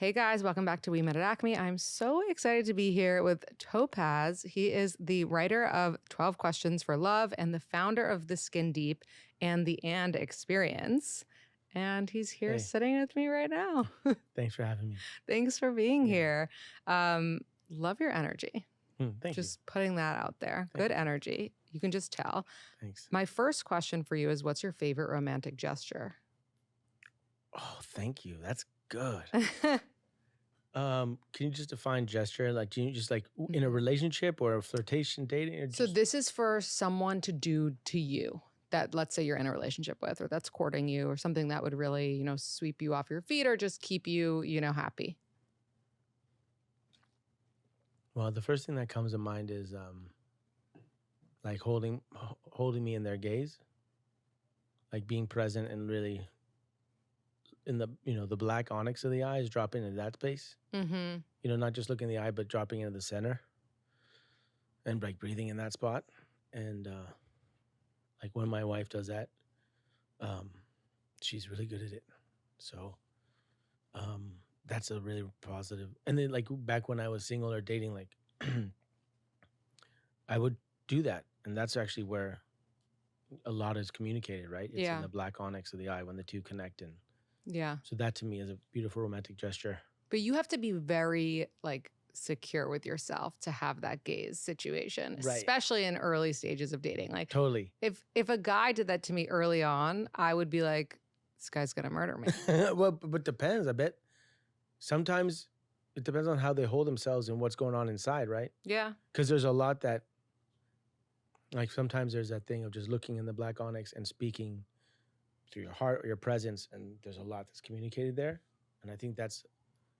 Hey guys, welcome back to We Met at Acme. I'm so excited to be here with Topaz. He is the writer of 12 Questions for Love and the founder of The Skin Deep and the And Experience. And he's here sitting with me right now. Thanks for having me. Thanks for being here. Love your energy. Thank you. Just putting that out there. Good energy. You can just tell. Thanks. My first question for you is, what's your favorite romantic gesture? Oh, thank you. That's good. Can you just define gesture? Like, do you just like in a relationship or a flirtation, dating? Or So this is for someone to do to you that, let's say, you're in a relationship with, or that's courting you, or something that would really, sweep you off your feet or just keep you, happy. Well, the first thing that comes to mind is like holding me in their gaze, like being present and really in the the black onyx of the eyes, dropping into that space. Mm-hmm. Not just looking in the eye, but dropping into the center and like breathing in that spot. And like when my wife does that, she's really good at it. So that's a really positive. And then like back when I was single or dating, like I would do that. And that's actually where a lot is communicated, right? It's in the black onyx of the eye when the two connect. And so that to me is a beautiful romantic gesture. But you have to be very secure with yourself to have that gaze situation, Right. Especially in early stages of dating. Like Totally. If a guy did that to me early on, I would be like, this guy's gonna murder me. Well, but depends, I bet. Sometimes it depends on how they hold themselves and what's going on inside, right? Yeah. Because there's a lot that, like sometimes there's that thing of just looking in the black onyx and speaking through your heart or your presence, and there's a lot that's communicated there. And I think that's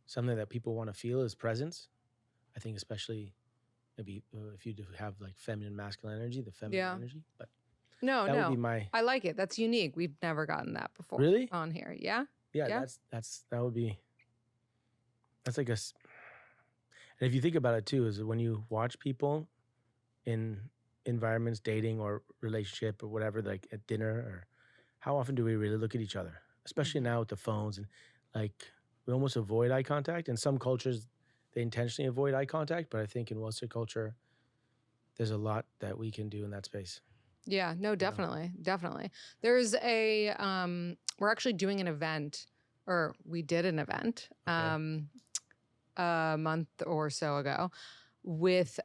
something that people want to feel is presence. I think especially maybe if you do have like feminine, masculine energy, the feminine energy. But No, that would be my... I like it. That's unique. We've never gotten that before. Really? On here. Yeah. Yeah. That would be... That's like a... And if you think about it too, is when you watch people in environments, dating or relationship or whatever, like at dinner, or how often do we really look at each other? Especially now with the phones, and like we almost avoid eye contact. In some cultures, they intentionally avoid eye contact, but I think in Western culture, there's a lot that we can do in that space. Yeah, no, definitely. Definitely. There's a, we're actually doing an event, or we did an event a month or so ago with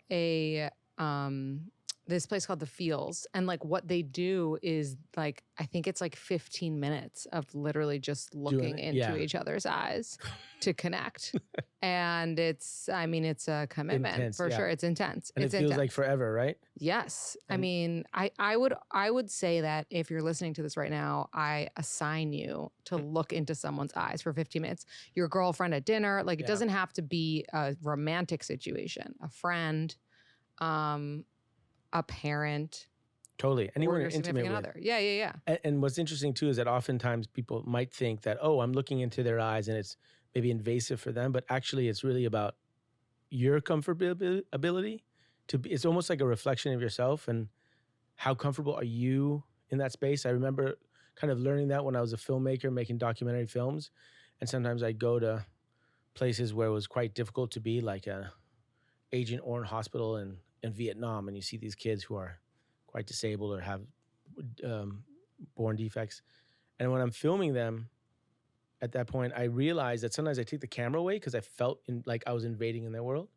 this place called The Feels. And like what they do is like, I think it's like 15 minutes of literally just looking into each other's eyes to connect. And it's a commitment for sure. It's intense. And it feels like forever, right? Yes. I mean, I would say that if you're listening to this right now, I assign you to look into someone's eyes for 15 minutes. Your girlfriend at dinner, like it doesn't have to be a romantic situation, a friend, a parent. Totally. Anyone you're intimate with. Other. Yeah. And what's interesting too is that oftentimes people might think that, oh, I'm looking into their eyes and it's maybe invasive for them, but actually it's really about your comfortability to be. It's almost like a reflection of yourself and how comfortable are you in that space. I remember kind of learning that when I was a filmmaker making documentary films, and sometimes I'd go to places where it was quite difficult to be, like Agent Orange Hospital in Vietnam, and you see these kids who are quite disabled or have born defects. And when I'm filming them, at that point, I realized that sometimes I take the camera away because I felt like I was invading in their world.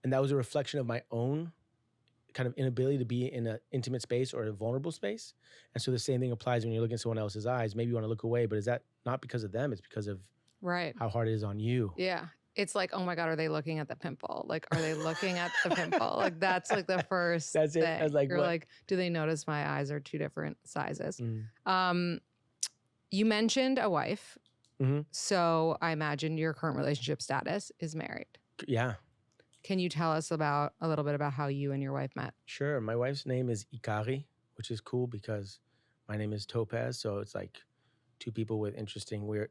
And that was a reflection of my own kind of inability to be in an intimate space or a vulnerable space. And so the same thing applies when you're looking at someone else's eyes. Maybe you want to look away, but is that not because of them? It's because of how hard it is on you. Yeah. It's like, oh my God, are they looking at the pimple? Like, are they looking at the pimple? Like, that's like the first That's thing. it. I was like, you're like, do they notice my eyes are two different sizes? You mentioned a wife. Mm-hmm. So I imagine your current relationship status is married. Yeah. Can you tell us a little bit about how you and your wife met? Sure. My wife's name is Ikari, which is cool because my name is Topaz. So it's like two people with interesting, weird,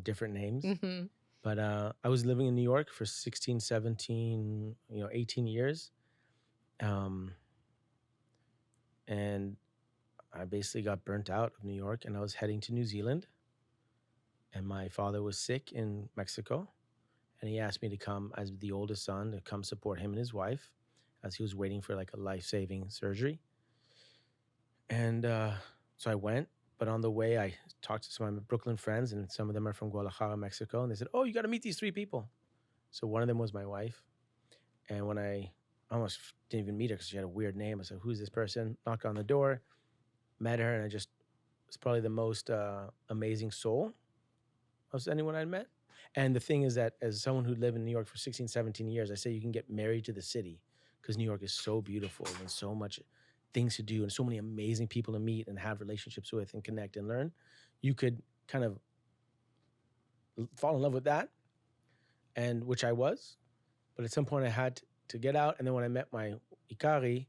different names. Mm-hmm. But I was living in New York for 16, 17, 18 years. And I basically got burnt out of New York and I was heading to New Zealand. And my father was sick in Mexico. and he asked me to come as the oldest son to come support him and his wife as he was waiting for like a life-saving surgery. And so I went, but on the way I talked to some of my Brooklyn friends, and some of them are from Guadalajara, Mexico, and they said, "Oh, you got to meet these 3 people." So one of them was my wife, and when I almost didn't even meet her because she had a weird name, I said, "Who's this person?" Knock on the door, met her, and it's probably the most amazing soul of anyone I'd met. And the thing is that as someone who lived in New York for 16, 17 years, I say you can get married to the city because New York is so beautiful and so much things to do and so many amazing people to meet and have relationships with and connect and learn. You could kind of fall in love with that, and which I was. But at some point I had to get out. And then when I met my Ikari,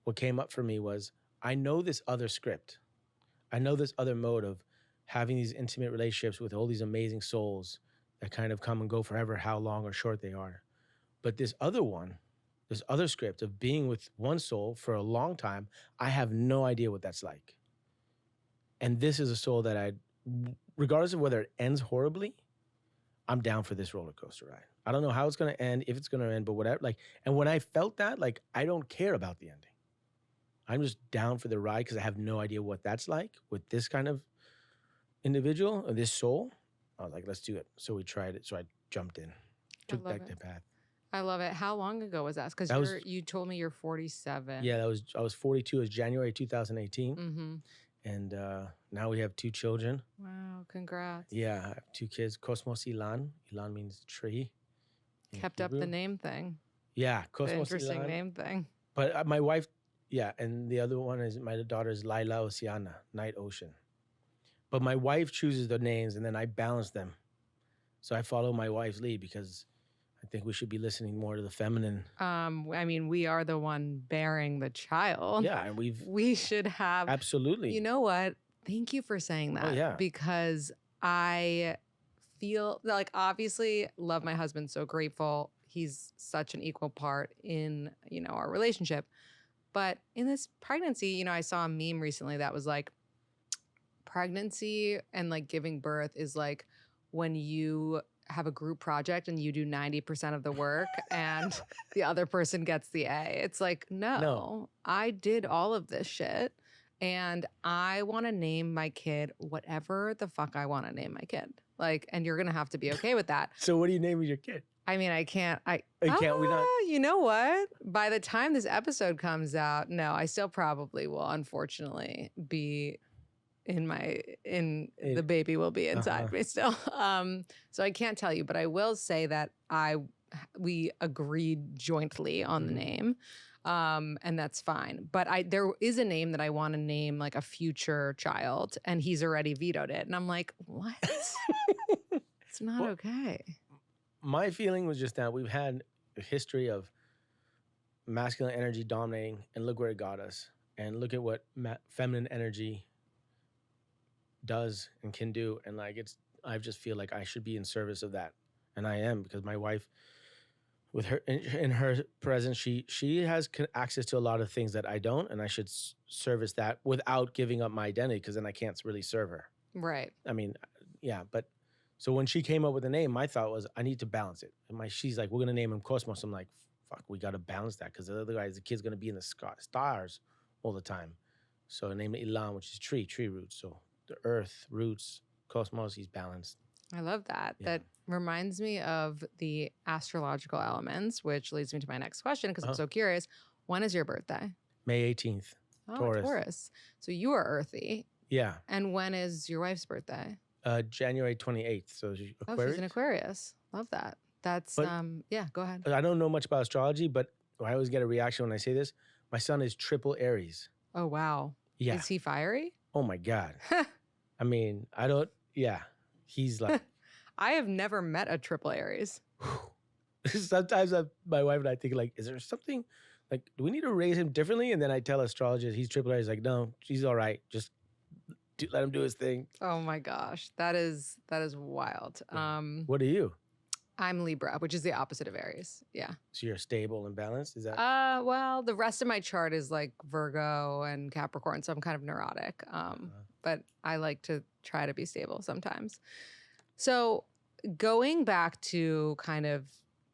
what came up for me was, I know this other script. I know this other mode of having these intimate relationships with all these amazing souls that kind of come and go forever, how long or short they are. But this other one, this other script of being with one soul for a long time, I have no idea what that's like. And this is a soul that regardless of whether it ends horribly, I'm down for this roller coaster ride. I don't know how it's going to end, if it's going to end, but whatever. Like, and when I felt that, like, I don't care about the ending. I'm just down for the ride because I have no idea what that's like with this kind of individual or this soul. I was like, let's do it. So we tried it. So I jumped in, took back the path. I love it. How long ago was that? Because you told me you're 47. Yeah, I was 42. It was January 2018. Mm-hmm. And now we have 2 children. Wow, congrats. Yeah, I have 2 kids, Cosmos Ilan. Ilan means tree. Kept up the name thing. Yeah, Cosmos the interesting Ilan. Name thing. But my wife, yeah, and the other one is my daughter is Laila Oceana, Night Ocean. But my wife chooses the names, and then I balance them. So I follow my wife's lead because I think we should be listening more to the feminine. I mean, we are the one bearing the child. Yeah, and we should have. Absolutely. You know what? Thank you for saying that. Oh, yeah. Because I feel like, obviously, love my husband, so grateful. He's such an equal part in, our relationship. But in this pregnancy, I saw a meme recently that was like, pregnancy and like giving birth is like when you have a group project and you do 90% of the work and the other person gets the A. It's like, no, I did all of this shit and I want to name my kid whatever the fuck I want to name my kid. Like, and you're going to have to be okay with that. So what are you naming your kid? I mean, I can't. We not. You know what? By the time this episode comes out, no, I still probably will, unfortunately, be the baby will be inside me still. So I can't tell you, but I will say that we agreed jointly on the name. And that's fine. But there is a name that I want to name like a future child, and he's already vetoed it. And I'm like, what? It's not okay. My feeling was just that we've had a history of masculine energy dominating, and look where it got us. And look at what feminine energy does and can do. And like, I just feel like I should be in service of that. And I am, because my wife, with her in her presence, she has access to a lot of things that I don't, and I should service that without giving up my identity, because then I can't really serve her. Right. I mean, yeah, but so when she came up with the name, my thought was I need to balance it. And she's like, we're gonna name him Cosmos. I'm like, fuck, we gotta balance that, because the other guy, the kid's gonna be in the stars all the time. So I named it Ilan, which is tree roots. So the earth, roots, Cosmos, he's balanced. I love that. Yeah. That reminds me of the astrological elements, which leads me to my next question, because I'm so curious. When is your birthday? May 18th. Oh, Taurus. So you are earthy. Yeah. And when is your wife's birthday? January 28th. So she's Aquarius. Oh, she's an Aquarius. Love that. That's, yeah, go ahead. I don't know much about astrology, but I always get a reaction when I say this. My son is triple Aries. Oh, wow. Yeah. Is he fiery? Oh, my God. I mean, he's like. I have never met a triple Aries. Sometimes my wife and I think like, is there something, like, do we need to raise him differently? And then I tell astrologist he's triple Aries. Like, no, she's all right. Just let him do his thing. Oh my gosh, that is wild. What are you? I'm Libra, which is the opposite of Aries. Yeah. So you're stable and balanced? Is that? Well, the rest of my chart is like Virgo and Capricorn, so I'm kind of neurotic. But I like to try to be stable sometimes. So going back to kind of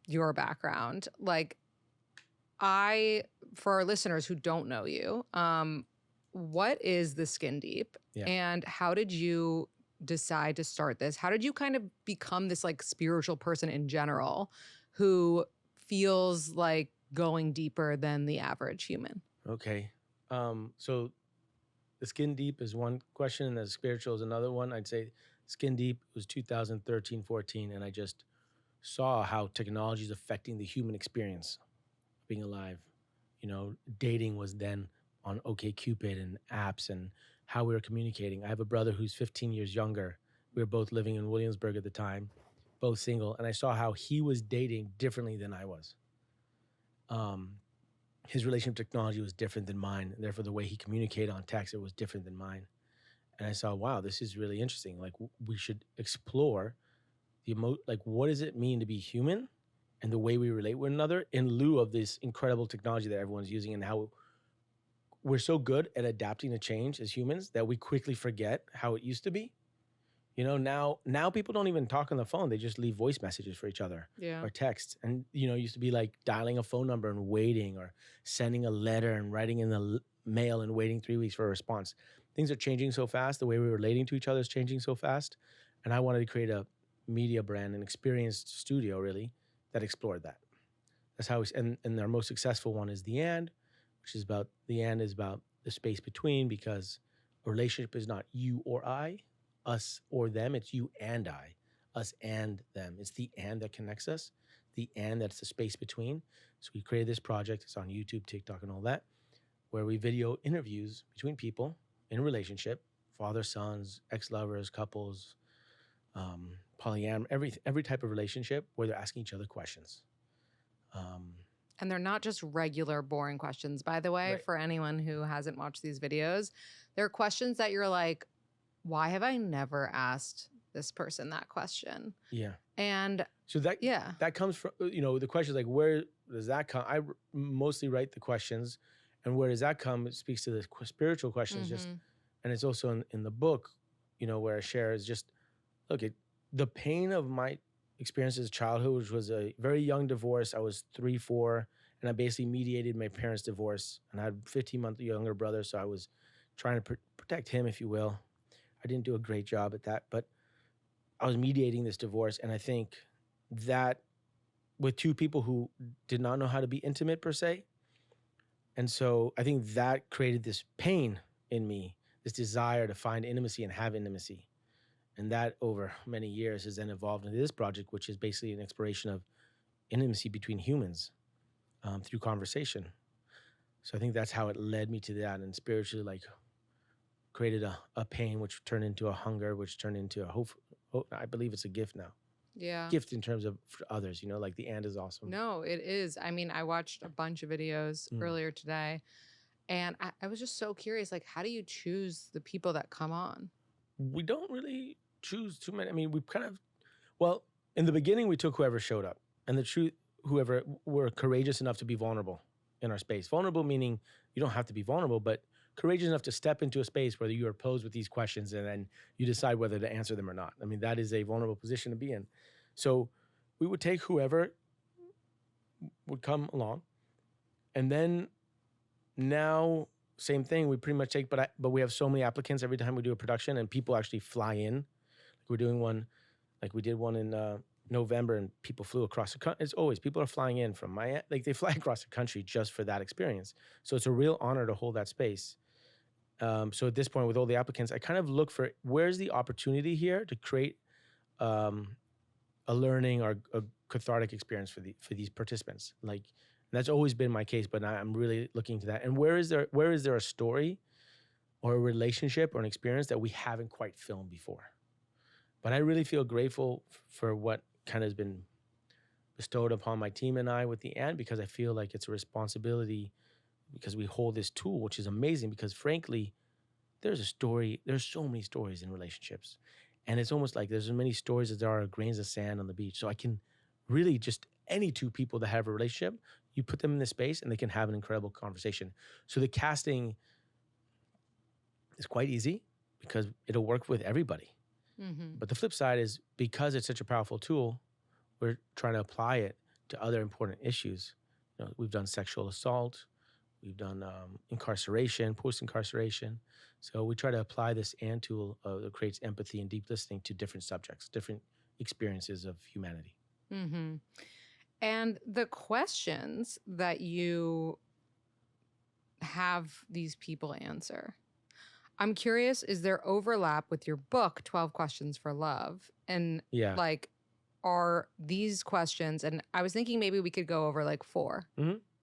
your background, like for our listeners who don't know you, what is the Skin Deep, and how did you decide to start this? How did you kind of become this like spiritual person in general who feels like going deeper than the average human? Okay. So the Skin Deep is one question, and the spiritual is another one. I'd say Skin Deep was 2013, 14, and I just saw how technology is affecting the human experience, being alive. You know, dating was then on OkCupid and apps, and how we were communicating. I have a brother who's 15 years younger. We were both living in Williamsburg at the time, both single, and I saw how he was dating differently than I was. His relationship with technology was different than mine, and therefore the way he communicated on text, it was different than mine. And I saw, wow, this is really interesting. Like, we should explore like, what does it mean to be human and the way we relate with one another in lieu of this incredible technology that everyone's using, and how we're so good at adapting to change as humans that we quickly forget how it used to be. You know, now people don't even talk on the phone. They just leave voice messages for each other or text. And, you know, it used to be like dialing a phone number and waiting, or sending a letter and writing in the mail and waiting 3 weeks for a response. Things are changing so fast. The way we're relating to each other is changing so fast. And I wanted to create a media brand, an experienced studio, really, that explored that. That's how and our most successful one is The And, which is about, the and is about the space between, because a relationship is not you or I, us or them, it's you and I, us and them. It's the and that connects us, the and that's the space between. So we created this project, it's on YouTube, TikTok, and all that, where we video interviews between people in a relationship, father, sons, ex-lovers, couples, polyam, every type of relationship, where they're asking each other questions. And they're not just regular boring questions, by the way, for anyone who hasn't watched these videos. They're questions that you're like, why have I never asked this person that question? Yeah. And so that comes from, you know, the question is like, where does that come? I mostly write the questions, and where does that come? It speaks to the spiritual questions, just, and it's also in the book, you know, where I share is just, look, the pain of my experience as childhood, which was a very young divorce. I was 3, 4, and I basically mediated my parents' divorce, and I had a 15-month younger brother, so I was trying to protect him, if you will. I didn't do a great job at that, but I was mediating this divorce, and I think that with two people who did not know how to be intimate per se, and so I think that created this pain in me, this desire to find intimacy and have intimacy. And that over many years has then evolved into this project, which is basically an exploration of intimacy between humans through conversation. So I think that's how it led me to that, and spiritually, like, created a pain, which turned into a hunger, which turned into a hope. I believe it's a gift now. Yeah. Gift in terms of for others, you know, like The And is awesome. No, it is. I mean, I watched a bunch of videos earlier today, and I was just so curious, like, how do you choose the people that come on? We don't really choose too many. I mean, we kind of, well, in the beginning, we took whoever showed up, and the truth, whoever were courageous enough to be vulnerable in our space. Vulnerable meaning you don't have to be vulnerable, but courageous enough to step into a space where you are posed with these questions, and then you decide whether to answer them or not. I mean, that is a vulnerable position to be in. So we would take whoever would come along, and then now, same thing, we pretty much take, but we have so many applicants every time we do a production, and people actually fly in. We're doing one, like we did one in November, and people flew across the country. It's always, people are flying in from Miami, like they fly across the country just for that experience. So it's a real honor to hold that space. So at this point, with all the applicants, I kind of look for, where's the opportunity here to create a learning or a cathartic experience for these participants. Like, that's always been my case, but I'm really looking to that. And where is there a story or a relationship or an experience that we haven't quite filmed before? But I really feel grateful for what kind of has been bestowed upon my team and I with The And, because I feel like it's a responsibility, because we hold this tool, which is amazing, because frankly, there's so many stories in relationships. And it's almost like there's as many stories as there are grains of sand on the beach. So I can really just, any two people that have a relationship, you put them in this space and they can have an incredible conversation. So the casting is quite easy because it'll work with everybody. Mm-hmm. But the flip side is because it's such a powerful tool, we're trying to apply it to other important issues. We've done sexual assault, we've done incarceration, post-incarceration. So we try to apply this AND tool that creates empathy and deep listening to different subjects, different experiences of humanity. Mm-hmm. And the questions that you have these people answer, I'm curious, is there overlap with your book, 12 Questions for Love? And Yeah. like, are these questions, and I was thinking maybe we could go over like 4,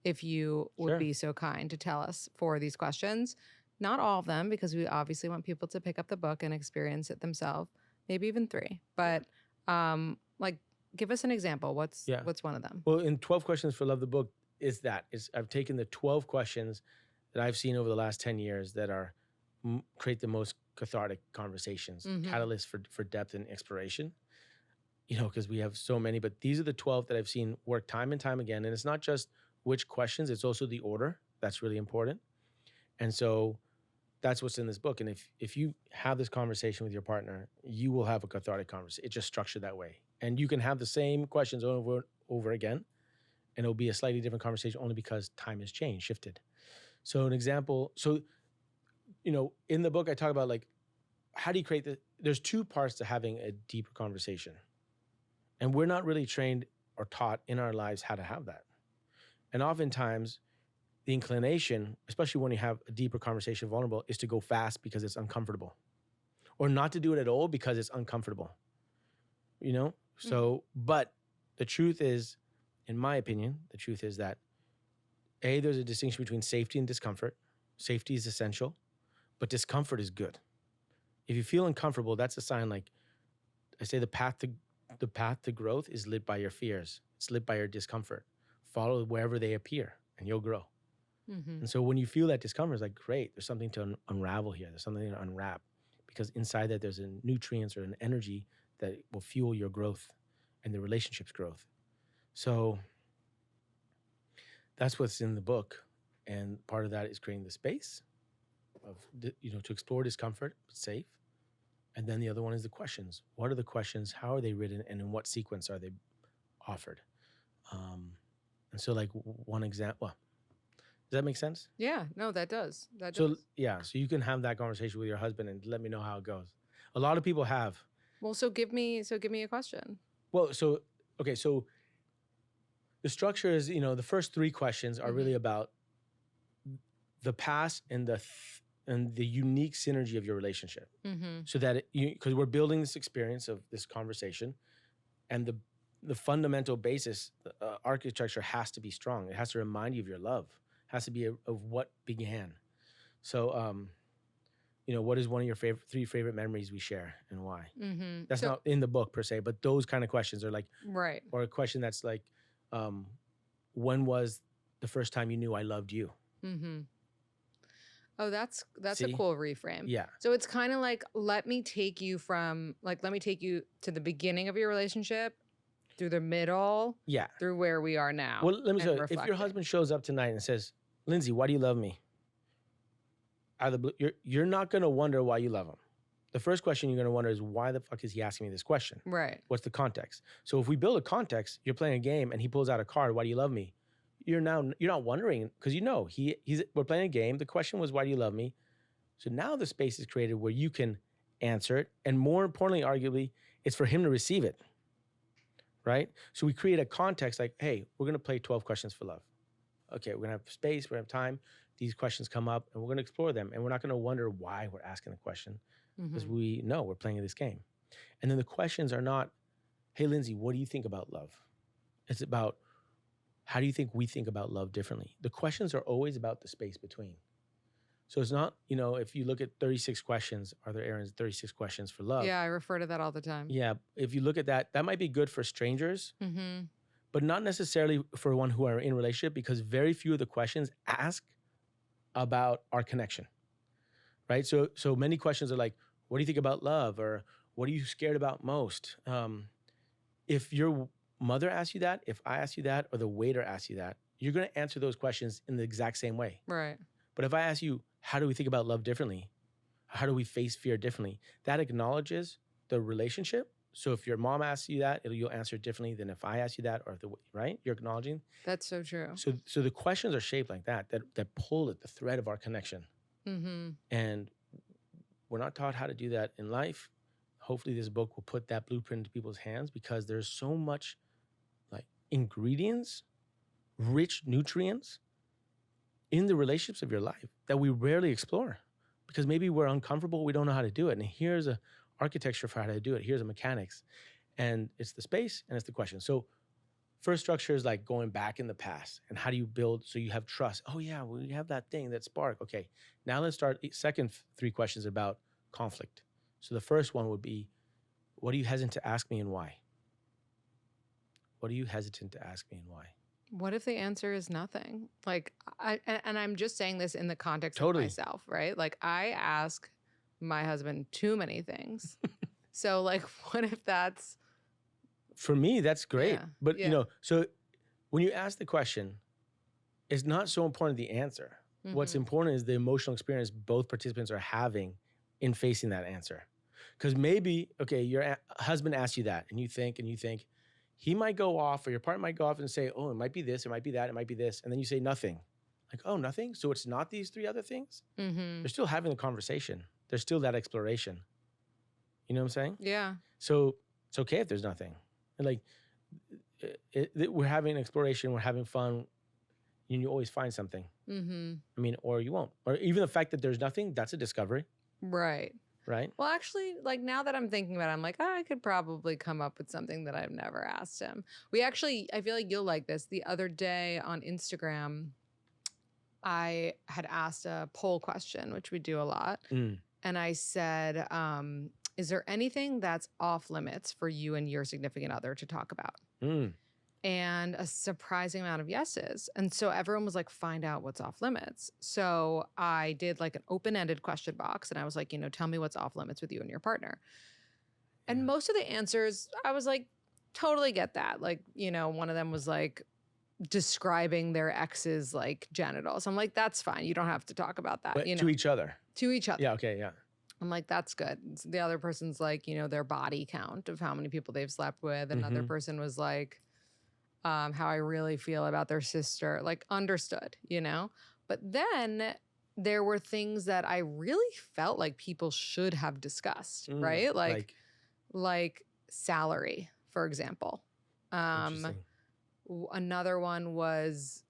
if you would Sure. be so kind to tell us 4 of these questions. Not all of them, because we obviously want people to pick up the book and experience it themselves. Maybe even 3. But like, give us an example. What's one of them? Well, in 12 Questions for Love, the book I've taken the 12 questions that I've seen over the last 10 years that are create the most cathartic conversations, catalysts for depth and exploration. Because we have so many, but these are the 12 that I've seen work time and time again. And it's not just which questions, it's also the order. That's really important. And so that's what's in this book. And if you have this conversation with your partner, you will have a cathartic conversation. It's just structured that way. And you can have the same questions over again, and it'll be a slightly different conversation only because time has changed, shifted. So an example, in the book, I talk about like, how do you create there's 2 parts to having a deeper conversation. And we're not really trained or taught in our lives how to have that. And oftentimes, the inclination, especially when you have a deeper conversation, vulnerable, is to go fast because it's uncomfortable. Or not to do it at all because it's uncomfortable. So, but the truth is, in my opinion, the truth is that, there's a distinction between safety and discomfort. Safety is essential, but discomfort is good. If you feel uncomfortable, that's a sign, like I say, the path to growth is lit by your fears. It's lit by your discomfort. Follow wherever they appear and you'll grow. And so when you feel that discomfort, it's like, great, there's something to unravel here. There's something to unwrap, because inside that there's a nutrients or an energy that will fuel your growth and the relationship's growth. So that's what's in the book. And part of that is creating the space of, to explore discomfort, but safe. And then the other one is the questions. What are the questions? How are they written? And in what sequence are they offered? And so like one example, does that make sense? Yeah, no, that does. So you can have that conversation with your husband and let me know how it goes. A lot of people have. Well, so give me a question. Well, so the structure is, the first 3 questions are really about the past and the unique synergy of your relationship. So that because we're building this experience of this conversation, and the fundamental basis, architecture has to be strong. It has to remind you of your love. It has to be of what began. So, what is one of your 3 favorite memories we share and why? That's not in the book per se, but those kind of questions are like, right. Or a question that's like, when was the first time you knew I loved you? Oh, that's a cool reframe. Yeah. So it's kind of like, let me take you to the beginning of your relationship, through the middle, through where we are now. Well, let me say, if your husband shows up tonight and says, Lindsey, why do you love me? You're not going to wonder why you love him. The first question you're going to wonder is, why the fuck is he asking me this question? Right. What's the context? So if we build a context, you're playing a game and he pulls out a card, why do you love me? You're not wondering, because we're playing a game. The question was, why do you love me? So now the space is created where you can answer it. And more importantly, arguably, it's for him to receive it. Right? So we create a context like, hey, we're going to play 12 questions for love. Okay, we're going to have space, we're going to have time. These questions come up and we're going to explore them. And we're not going to wonder why we're asking the question, because we know we're playing this game. And then the questions are not, hey, Lindsey, what do you think about love? It's about, how do you think we think about love differently? The questions are always about the space between. So it's not, if you look at 36 questions, Arthur Aaron's 36 questions for love. Yeah, I refer to that all the time. Yeah, if you look at that, that might be good for strangers, but not necessarily for one who are in a relationship, because very few of the questions ask about our connection, right? So many questions are like, what do you think about love? Or what are you scared about most? If your mother asks you that, if I ask you that, or the waiter asks you that, you're going to answer those questions in the exact same way. Right. But if I ask you, how do we think about love differently? How do we face fear differently? That acknowledges the relationship. So if your mom asks you that, you'll answer differently than if I ask you that, or right? You're acknowledging. That's so true. So the questions are shaped like that pull at the thread of our connection. Mm-hmm. And we're not taught how to do that in life. Hopefully this book will put that blueprint into people's hands, because there's so much like ingredients, rich nutrients in the relationships of your life that we rarely explore, because maybe we're uncomfortable. We don't know how to do it. And here's a architecture for how to do it. Here's a mechanics. And it's the space and it's the question. So first structure is like going back in the past, and how do you build so you have trust? Oh yeah, we have that thing, that spark. Okay, now let's start second 3 questions about conflict. So the first one would be, what are you hesitant to ask me and why? What are you hesitant to ask me and why? What if the answer is nothing? Like, and I'm just saying this in the context Totally. of myself, right? Like, I ask my husband too many things. So like, what if that's... For me, that's great. Yeah, But yeah. you know, so when you ask the question, it's not so important the answer. What's Mhm. important is the emotional experience both participants are having in facing that answer. Because maybe, okay, your husband asks you that, and you think, he might go off, or your partner might go off and say, oh, it might be this, it might be that, it might be this. And then you say nothing. Like, oh, nothing? So it's not these 3 other things? Mhm. They're still having the conversation. There's still that exploration. You know what I'm saying? Yeah. So it's okay if there's nothing. And like, we're having exploration, we're having fun, and you always find something. Mm-hmm. I mean, or you won't. Or even the fact that there's nothing, that's a discovery, Right. right? Well, actually, like now that I'm thinking about it, I'm like, I could probably come up with something that I've never asked him. I feel like you'll like this. The other day on Instagram, I had asked a poll question, which we do a lot. Mm. And I said, is there anything that's off limits for you and your significant other to talk about? Mm. And a surprising amount of yeses. And so everyone was like, find out what's off limits. So I did like an open-ended question box, and I was like, tell me what's off limits with you and your partner. And Yeah. most of the answers, I was like, totally get that. Like, one of them was like describing their ex's like genitals. I'm like, that's fine. You don't have to talk about that. But to each other. To each other. Yeah, okay, yeah. I'm like, that's good. The other person's like, their body count of how many people they've slept with. Another Mhm. person was like, how I really feel about their sister, like understood, But then there were things that I really felt like people should have discussed, right? Like salary, for example. Interesting. Another one was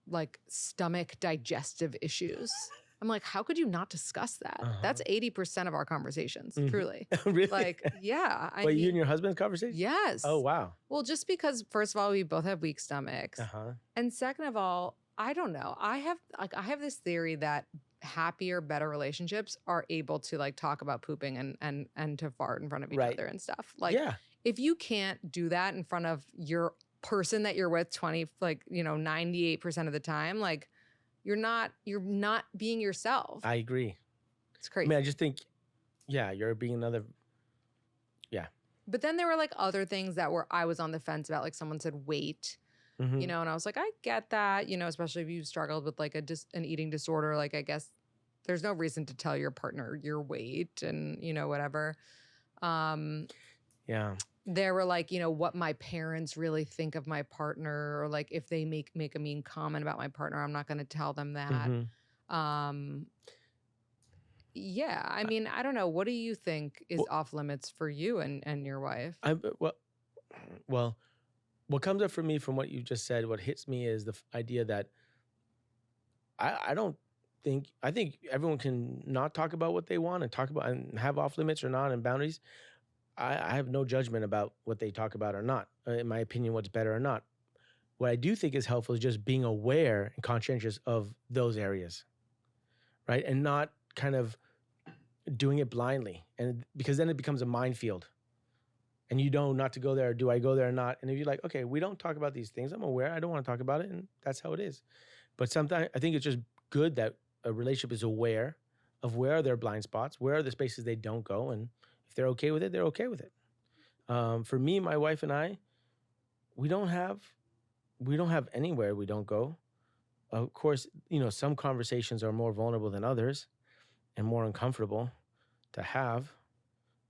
like stomach digestive issues. I'm like, how could you not discuss that? Uh-huh. That's 80% of our conversations, Mhm. truly. Really? Like, yeah. Wait, you and your husband's conversation? Yes. Oh, wow. Well, just because, first of all, we both have weak stomachs. Uh-huh. And second of all, I don't know. I have this theory that happier, better relationships are able to like talk about pooping and to fart in front of each Right. other and stuff. Like, Yeah. if you can't do that in front of your person that you're with 98% of the time, like you're not being yourself. I agree. It's I crazy. mean, I just think, yeah, you're being another, yeah. But then there were like other things that I was on the fence about. Like someone said weight, Mhm. and I was like, I get that, especially if you've struggled with like an eating disorder. Like, I guess there's no reason to tell your partner your weight and, whatever. Yeah. There were like, what my parents really think of my partner, or like if they make a mean comment about my partner, I'm not going to tell them that. Mhm. Yeah, I mean, I don't know. What do you think is off limits for you and your wife? Well, what comes up for me from what you just said, what hits me is the idea that I think everyone can not talk about what they want and talk about and have off limits or not and boundaries. I have no judgment about what they talk about or not. In my opinion, what's better or not. What I do think is helpful is just being aware and conscientious of those areas, right? And not kind of doing it blindly, and because then it becomes a minefield, and you know not to go there. Do I go there or not? And if you're like, okay, we don't talk about these things, I'm aware, I don't want to talk about it, and that's how it is. But sometimes I think it's just good that a relationship is aware of where are their blind spots, where are the spaces they don't go, and if they're okay with it, they're okay with it. For me, my wife and I, we don't have anywhere we don't go. Of course, some conversations are more vulnerable than others and more uncomfortable to have,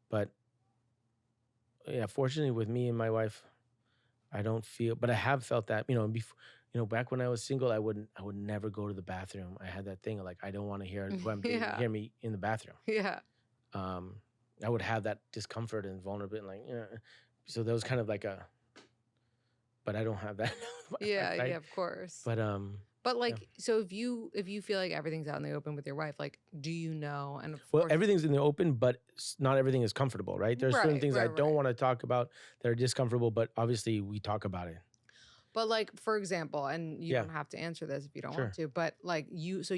but yeah, fortunately with me and my wife, I don't feel, but I have felt that, before, back when I was single, I would never go to the bathroom. I had that thing of like, I don't want to hear who I'm dating Yeah. hear me in the bathroom. Yeah. I would have that discomfort and vulnerability, like, so that was kind of like but I don't have that. Yeah, right? yeah, of course. But But yeah. like, so if you feel like everything's out in the open with your wife, like, do you know? And of Well, course, everything's in the open, but not everything is comfortable, right? There's certain Right, things I right, don't right. want to talk about that are discomfortable, but obviously we talk about it. But like, for example, and you Yeah. don't have to answer this if you don't Sure. want to, but like so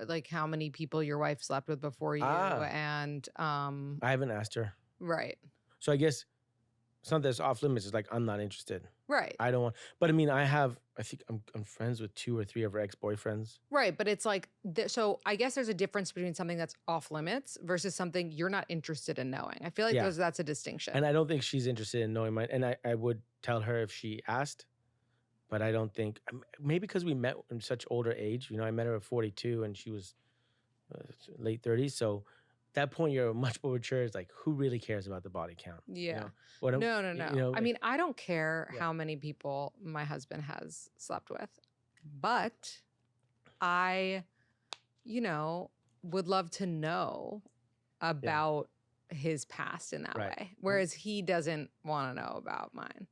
like how many people your wife slept with before you, and I haven't asked her. right, So I guess it's not that it's off limits. It's like, I'm not interested. right, I don't want, but I mean, I think I'm friends with 2 or 3 of her ex-boyfriends. right. But it's like, so I guess there's a difference between something that's off limits versus something you're not interested in knowing. I feel like Yeah. that's a distinction. And I don't think she's interested in knowing mine. And I would tell her if she asked, but I don't think, maybe because we met in such older age. I met her at 42 and she was late 30s. So at that point, you're much more mature. It's like, who really cares about the body count? Yeah. No. I mean, I don't care Yeah. how many people my husband has slept with, but I, would love to know about his past in that Right. way. Whereas he doesn't want to know about mine.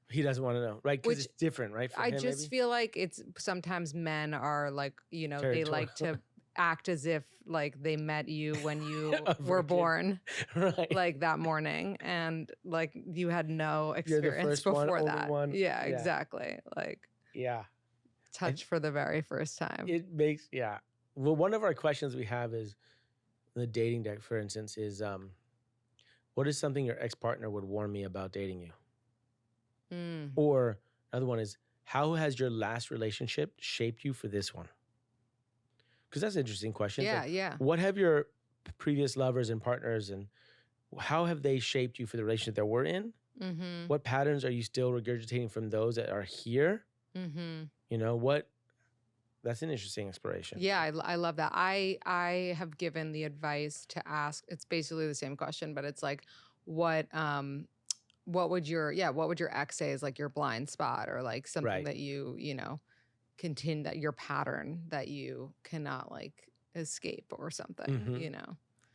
He doesn't want to know, right? Because Which it's different, right? For I him, just maybe? feel like it's sometimes men are like, they like to act as if like they met you when you were born, right? like that morning, and like you had no You're the experience first one, before only that. one. Yeah, exactly. Like Yeah. touch for the very first time. It makes, yeah. Well, one of our questions we have is the dating deck, for instance, is what is something your ex-partner would warn me about dating you? Or another one is, how has your last relationship shaped you for this one? Because that's an interesting question. Yeah, Like, yeah. what have your previous lovers and partners, and how have they shaped you for the relationship that we're in? Mm-hmm. What patterns are you still regurgitating from those that are here? Mm-hmm. That's an interesting exploration. Yeah, I love that. I have given the advice to ask. It's basically the same question, but it's like, what would your ex say is like your blind spot, or like something Right. that you continue, that your pattern that you cannot like escape or something,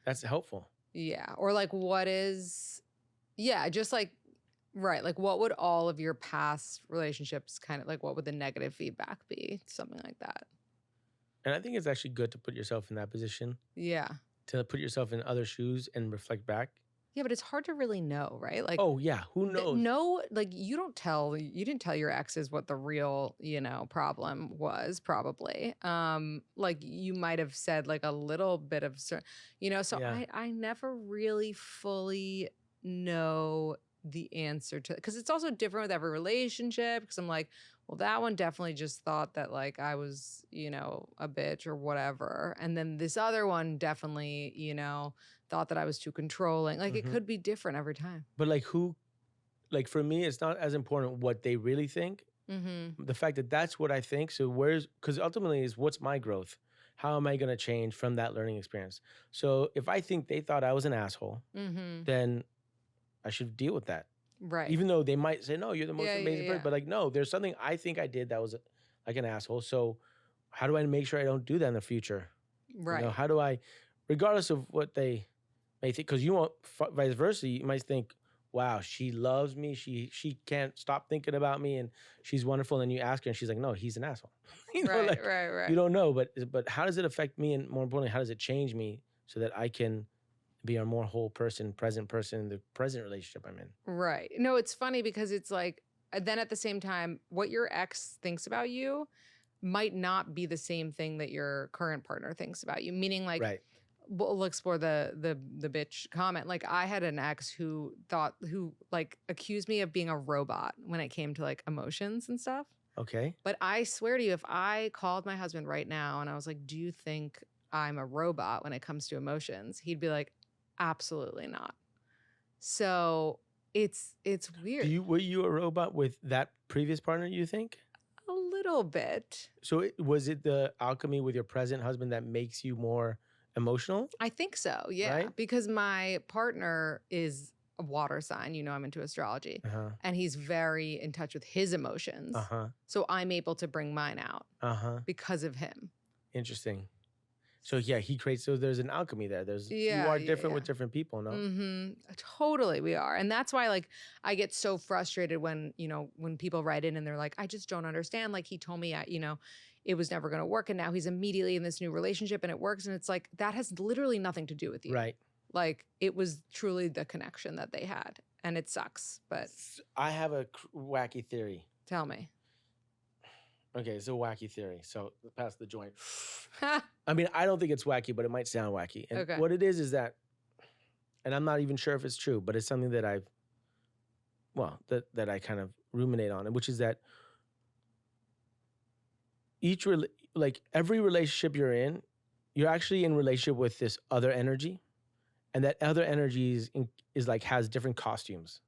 That's helpful. Yeah. Or like what is, yeah, just like, right. Like what would all of your past relationships kind of like, what would the negative feedback be? Something like that. And I think it's actually good to put yourself in that position, Yeah. to put yourself in other shoes and reflect back. Yeah, but it's hard to really know, right? Like, oh yeah, who knows? No, like you didn't tell your exes what the real, problem was, probably. Like you might have said like a little bit of, so Yeah. I never really fully know the answer to, because it's also different with every relationship. Because I'm like, well, that one definitely just thought that like I was, a bitch or whatever. And then this other one definitely, thought that I was too controlling. Like it could be different every time. But like for me, it's not as important what they really think. Mm-hmm. The fact that that's what I think. So because ultimately is, what's my growth? How am I going to change from that learning experience? So if I think they thought I was an asshole, then I should deal with that. Right. Even though they might say, no, you're the most amazing person. Yeah. But like, no, there's something I think I did that was like an asshole. So how do I make sure I don't do that in the future? Right. How do I, regardless of what they may think, because you won't, vice versa, you might think, wow, she loves me. She can't stop thinking about me and she's wonderful. And you ask her and she's like, no, he's an asshole. Right. You don't know, but how does it affect me? And more importantly, how does it change me so that I can be a more whole person, present person in the present relationship I'm in? Right. No, it's funny because it's like, then at the same time, what your ex thinks about you might not be the same thing that your current partner thinks about you. Meaning like, right. We'll explore the bitch comment. Like I had an ex who like accused me of being a robot when it came to like emotions and stuff. Okay. But I swear to you, if I called my husband right now and I was like, do you think I'm a robot when it comes to emotions? He'd be like, absolutely not. So it's weird. Were you a robot with that previous partner, you think? A little bit. So was it the alchemy with your present husband that makes you more emotional? I think so, yeah. Right? Because my partner is a water sign. You know, I'm into astrology. Uh-huh. And he's very in touch with his emotions. Uh-huh. So I'm able to bring mine out Uh-huh. because of him. Interesting. So yeah, he creates, so there's an alchemy there. You are different with different people, no? Mm-hmm. Totally, we are. And that's why, like, I get so frustrated when, you know, when people write in and they're like, I just don't understand. Like, he told me, you know, it was never going to work. And now he's immediately in this new relationship and it works. And it's like, that has literally nothing to do with you. Right. Like, it was truly the connection that they had. And it sucks, but. I have a wacky theory. Tell me. Okay, it's a wacky theory. So pass the joint. I mean, I don't think it's wacky, but it might sound wacky. And Okay. what it is that, and I'm not even sure if it's true, but it's something that that I kind of ruminate on, which is that every relationship you're in, you're actually in relationship with this other energy, and that other energy is like has different costumes,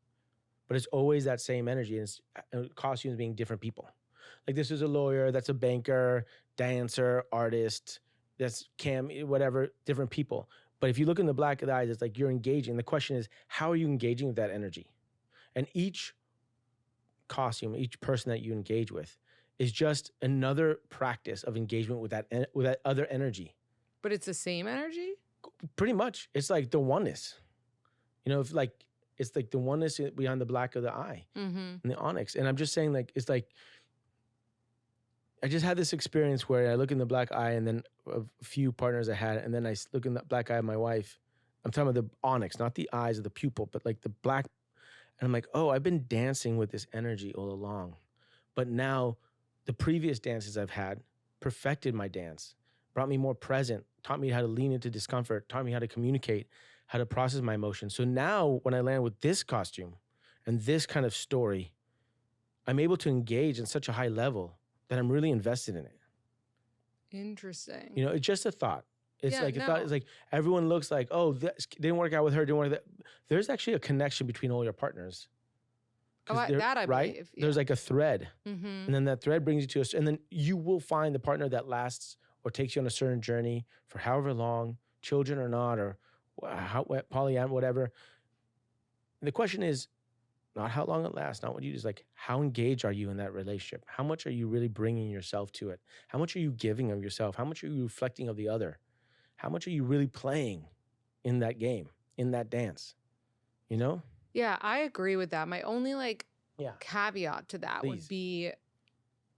but it's always that same energy, and it's costumes being different people. Like this is a lawyer, that's a banker, dancer, artist, that's whatever, different people. But if you look in the black of the eyes, it's like you're engaging. The question is, how are you engaging with that energy? And each costume, each person that you engage with is just another practice of engagement with that other energy. But it's the same energy? Pretty much. It's like the oneness. You know, it's like the oneness behind the black of the eye and the onyx. And I'm just saying, like, it's like, I just had this experience where I look in the black eye, and then a few partners I had, and then I look in the black eye of my wife. I'm talking about the onyx, not the eyes of the pupil, but like the black. And I'm like, oh, I've been dancing with this energy all along. But now the previous dances I've had perfected my dance, brought me more present, taught me how to lean into discomfort, taught me how to communicate, how to process my emotions. So now when I land with this costume and this kind of story, I'm able to engage in such a high level that I'm really invested in it. Interesting. You know, it's just a thought. It's Yeah, like a no. thought. It's like everyone looks like, oh, this didn't work out with her, didn't work. There's actually a connection between all your partners. Oh, that I right? believe. Yeah. There's like a thread, Mm-hmm. and then that thread brings you to us, and then you will find the partner that lasts or takes you on a certain journey for however long, children or not, or polyam, whatever. The question is not how long it lasts, not what you do. Is like, how engaged are you in that relationship? How much are you really bringing yourself to it? How much are you giving of yourself? How much are you reflecting of the other? How much are you really playing in that game, in that dance? You know? Yeah, I agree with that. My only caveat to that Please. would be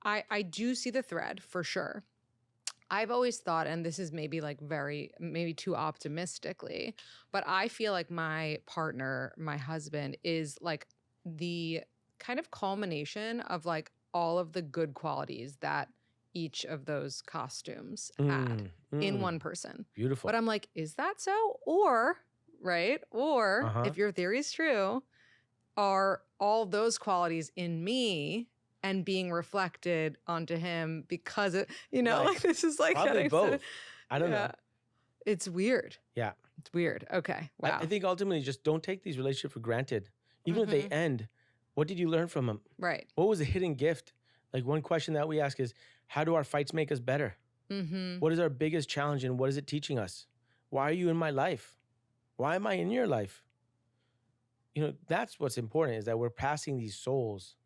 I do see the thread for sure. I've always thought, and this is maybe maybe too optimistically, but I feel like my partner, my husband, is like the kind of culmination of like all of the good qualities that each of those costumes had in one person. Beautiful. But I'm like, is that so? Or if your theory is true, are all those qualities in me and being reflected onto him because it, Right. like this is like Probably both. I don't know. It's weird. Yeah. It's weird. Okay. Wow. I think ultimately just don't take these relationships for granted. Even if they end, what did you learn from them? Right. What was a hidden gift? Like one question that we ask is, how do our fights make us better? Mm-hmm. What is our biggest challenge and what is it teaching us? Why are you in my life? Why am I in your life? You know, that's what's important, is that we're passing these souls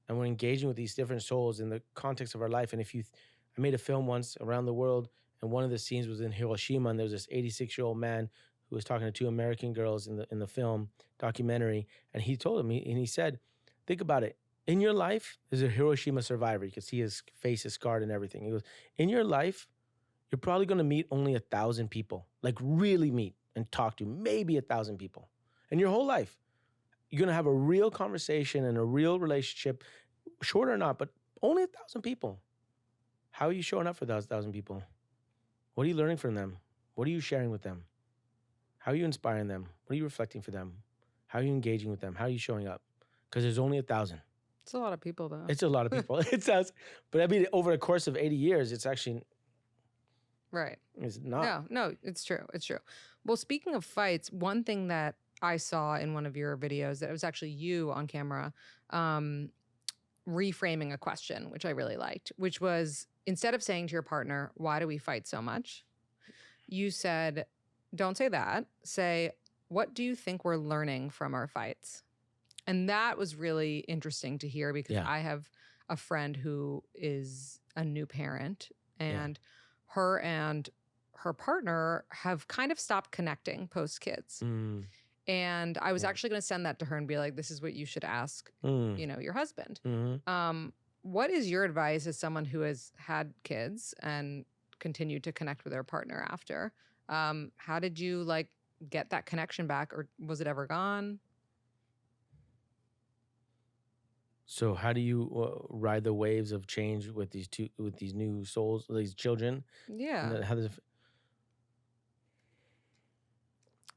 and we're engaging with these different souls in the context of our life. And I made a film once around the world, and one of the scenes was in Hiroshima, and there was this 86-year-old man who was talking to two American girls in the film documentary, and he told them, and he said, think about it. In your life, there's a Hiroshima survivor. You can see his face is scarred and everything. He goes, in your life, you're probably going to meet only 1,000 people, like really meet and talk to maybe 1,000 people. In your whole life, you're going to have a real conversation and a real relationship, short or not, but only 1,000 people. How are you showing up for those 1,000 people? What are you learning from them? What are you sharing with them? How are you inspiring them? What are you reflecting for them? How are you engaging with them? How are you showing up? Because there's only 1,000. It's a lot of people, though. It's a lot of people. It sounds, but I mean, over the course of 80 years, it's actually right. It's not. No, it's true. It's true. Well, speaking of fights, one thing that I saw in one of your videos, that it was actually you on camera, reframing a question, which I really liked, which was, instead of saying to your partner, why do we fight so much? You said, don't say that. Say, what do you think we're learning from our fights? And that was really interesting to hear because Yeah. I have a friend who is a new parent, Yeah. and her partner have kind of stopped connecting post kids. Mm, And I was Yeah. actually going to send that to her and be like, this is what you should ask, mm, your husband. mhm. What is your advice as someone who has had kids and continued to connect with their partner after? How did you like get that connection back, or was it ever gone? So how do you ride the waves of change with these new souls, these children? And Yeah. then how does it,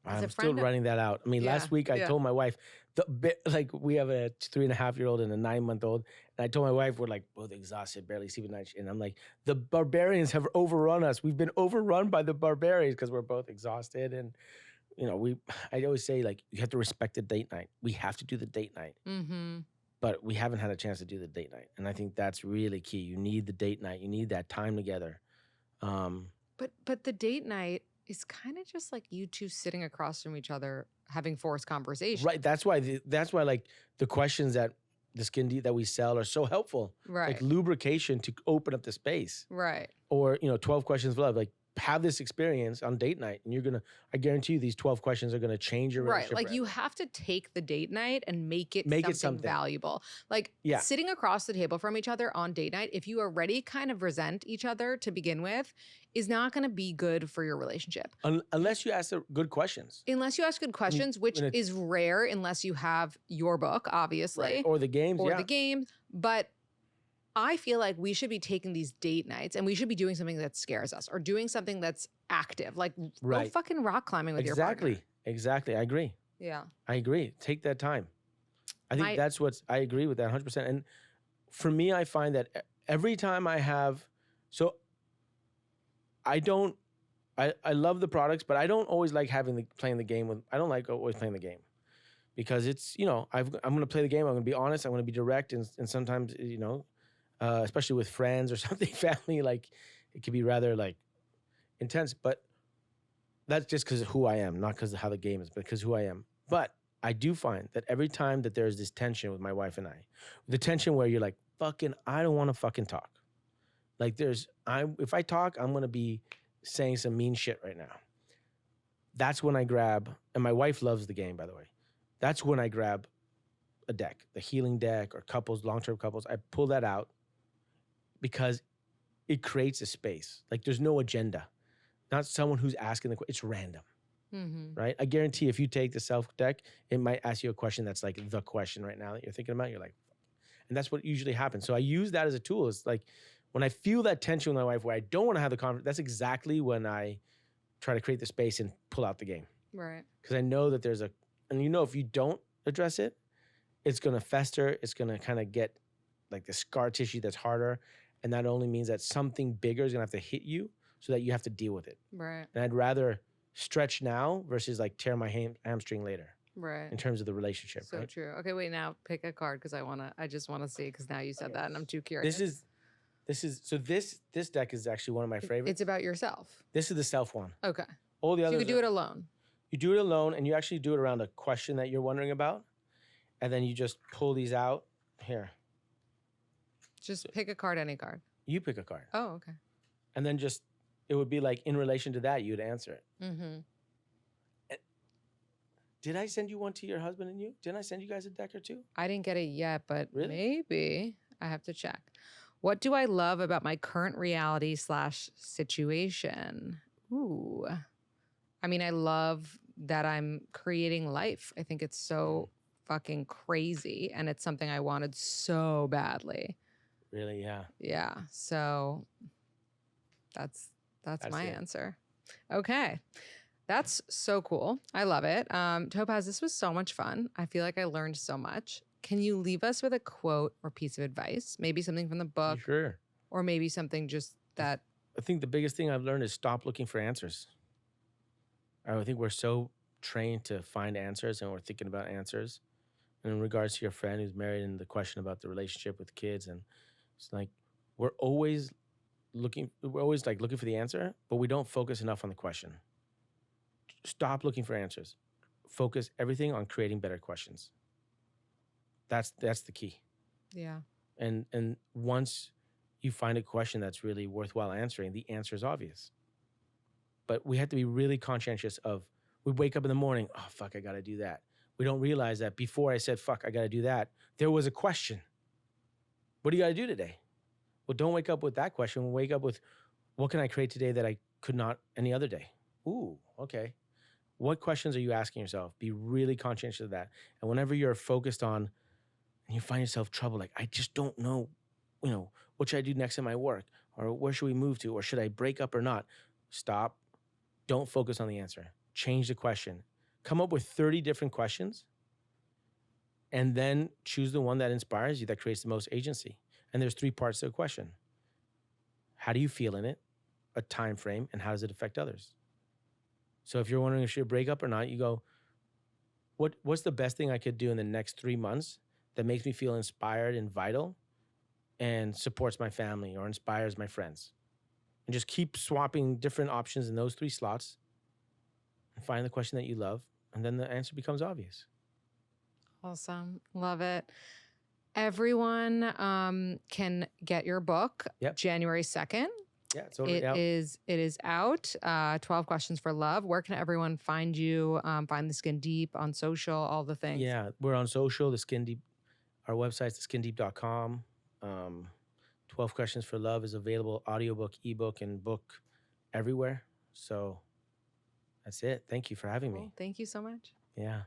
As a I'm still friend of, writing that out. I mean, yeah, last week I yeah. told my wife, like we have a 3.5-year-old and a 9-month-old, and I told my wife we're like both exhausted, barely sleeping at night, and I'm like, the barbarians have overrun us. We've been overrun by the barbarians because we're both exhausted, and I always say like you have to respect the date night. We have to do the date night, Mm-hmm. but we haven't had a chance to do the date night, and I think that's really key. You need the date night. You need that time together. But the date night is kind of just like you two sitting across from each other having forced conversation. Right. That's why like the questions that the skin deep that we sell are so helpful. Right. Like lubrication to open up the space. Right. Or, 12 questions of love. Like have this experience on date night, and I guarantee you these 12 questions are gonna change your Right. relationship. Like you forever. have to take the date night and make it Make it something something. valuable. Like Yeah. sitting across the table from each other on date night, if you already kind of resent each other to begin with, is not going to be good for your relationship. Unless you ask the good questions. Unless you ask good questions, which when it- is rare unless you have your book, obviously. Right. Or the games. Or yeah. the game. But I feel like we should be taking these date nights and we should be doing something that scares us or doing something that's active. Like go Right. fucking rock climbing with your partner. Exactly. I agree. Yeah. I agree. Take that time. I think I agree with that 100%. And for me, I find that every time I have, so I love the products, but I don't always like playing the game I don't like always playing the game because it's, I'm going to play the game. I'm going to be honest. I'm going to be direct. And sometimes, especially with friends or something, family, like it can be rather like intense, but that's just because of who I am, not because of how the game is, but because who I am. But I do find that every time that there's this tension with my wife and the tension where you're like, I don't want to fucking talk. Like if I talk, I'm going to be saying some mean shit right now. That's when I grab, and my wife loves the game, by the way. That's when I grab a deck, the healing deck or long-term couples. I pull that out because it creates a space. Like there's no agenda. Not someone who's asking the question. It's random, right? I guarantee if you take the self deck, it might ask you a question that's like the question right now that you're thinking about. You're like, and that's what usually happens. So I use that as a tool. It's like when I feel that tension with my wife where I don't want to have the conversation, that's exactly when I try to create the space and pull out the game. Right. Because I know that if you don't address it, it's going to fester. It's going to kind of get like the scar tissue that's harder. And that only means that something bigger is going to have to hit you so that you have to deal with it. Right. And I'd rather stretch now versus like tear my hamstring later. Right. In terms of the relationship, So right? true. Okay, wait, now pick a card because I just want to see because now you said that and I'm too curious. This deck is actually one of my favorites. It's about yourself. This is the self one. Okay. All the So others you could do it alone. You do it alone, and you actually do it around a question that you're wondering about, and then you just pull these out. Here, Just pick a card, any card. you pick a card, Oh, okay. and then it would be like in relation to that, you'd answer it. Mm-hmm. Did I send you one to your husband and you? Didn't I send you guys a deck or two? I didn't get it yet, but Really? maybe I have to check. What do I love about my current reality / situation? Ooh. I mean, I love that I'm creating life. I think it's so fucking crazy and it's something I wanted so badly. Really? Yeah. Yeah. So that's my it. answer. Okay. That's so cool. I love it. Topaz, this was so much fun. I feel like I learned so much. Can you leave us with a quote or piece of advice? Maybe something from the book Sure. or maybe something just that. I think the biggest thing I've learned is stop looking for answers. I think we're so trained to find answers and we're thinking about answers. And in regards to your friend who's married and the question about the relationship with kids, and it's like we're always looking for the answer, but we don't focus enough on the question. Stop looking for answers. focus everything on creating better questions. That's the key. Yeah. And once you find a question that's really worthwhile answering, the answer is obvious. But we have to be really conscientious of, we wake up in the morning, oh, fuck, I got to do that. We don't realize that before I said, fuck, I got to do that, there was a question. What do you got to do today? Well, don't wake up with that question. Wake up with, what can I create today that I could not any other day? Ooh, okay. What questions are you asking yourself? Be really conscientious of that. And whenever you're focused on, and you find yourself trouble, like, I just don't know, what should I do next in my work? Or where should we move to? Or should I break up or not? Stop. Don't focus on the answer. Change the question. Come up with 30 different questions and then choose the one that inspires you, that creates the most agency. And there's 3 parts to a question. How do you feel in it? A time frame, and how does it affect others? So if you're wondering if you should break up or not, you go, what's the best thing I could do in the next 3 months that makes me feel inspired and vital and supports my family or inspires my friends? And just keep swapping different options in those 3 slots and find the question that you love, and then the answer becomes obvious. Awesome. Love it. Everyone can get your book January 2nd. Yeah, it's already out. It is out. 12 Questions for Love. Where can everyone find you? Find The Skin Deep on social, all the things. Yeah, we're on social, The Skin Deep. Our website's theskindeep.com. 12 Questions for Love is available, audiobook, ebook, and book everywhere. So that's it. Thank you for having me. Thank you so much. Yeah.